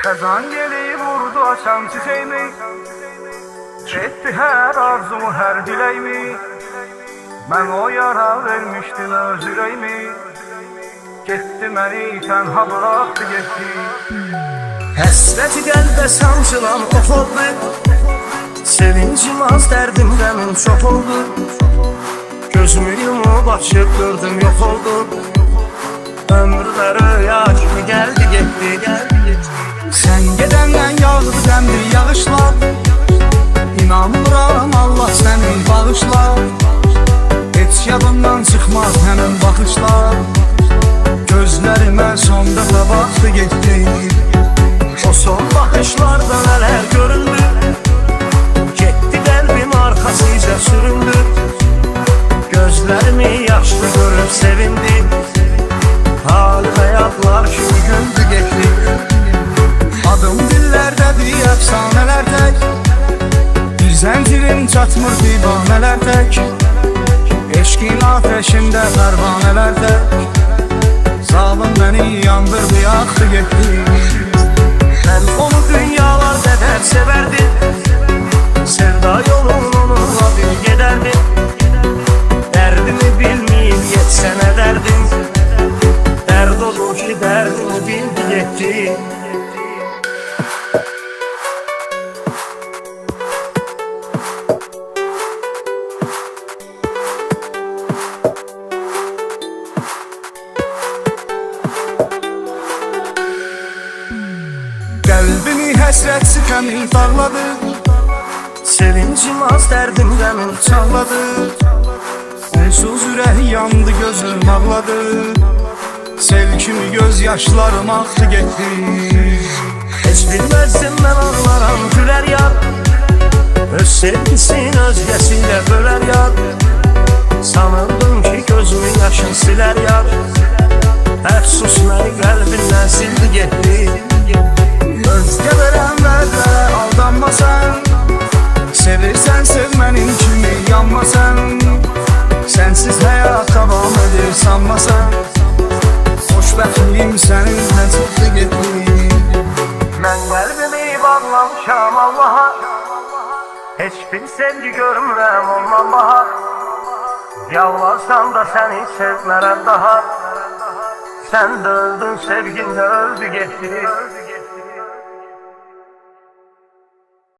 Xəzan gelib vurdu açan çiçeğimi, etdi hər arzumu, hər diləyimi. Mən o yara vermişdim öz ürəyimi, getdi məni tənha bıraktı getdi. Həsrəti qəlbə sancılan ox oldu, sevincim az, dərdim qəmim çox oldu. Gözümü yumub açıb gördüm yox oldu, ömürlər rüya kimi gəldi getdi, gəldi getdi. Sən gedəndən yağdı qəmli yağışlar, İnanmıram Allah səni bağışlar. Heç yadımdan çıxmaz həmin baxışlar, gözlərimə son dəfə baxdı getdi. O son baxışlarda nələr göründü, getdi qəlbim arxasıca süründü. Gözlərimi yaşlı görüb sevindi, halimə yadlar kimi gündü getdi. Adım dillərdədir əfsanələr tək, bir zəncirim çatmır divanələr tək. Eşqin ateşində pərvanələr tək, zalım məni yandırdı, yaxdı getdi. Mən onu dünyalar qədər sevərdim, sevda yolun onunla bir gedərdim. Dərdimi bilməyib yetsə nə dərdim, dərd olur ki dərdimi bildi getdi. Qəlbimi həsrət sıxanı dağladı, Sevincim az, dərdim qəmim çağladı. Onsuz ürək yandı, gözüm ağladı, sel kimi göz yaşlarım aktı getdi. Heç bilməzdim mən ağlaram gülər yar, öz sevgisin özgəsiyle bölər yar. Sanırdım ki gözümün yaşın silər yar, əfsus məni qəlbindən sildi getdi. Özgə verənlərlə aldanma sən, sevirsən sev mənim kimi yanma sən. Sənsiz həyat davam edir sanma sən, xoşbəxtliyim səninlə çıxdı getdi. Mən qəlbimi bağlamışam Allaha, heç bir sevgi görmürəm ondan baha. Yalvarsam da səni sevmərəm daha, sən də öldün sevgin də öldü getdi.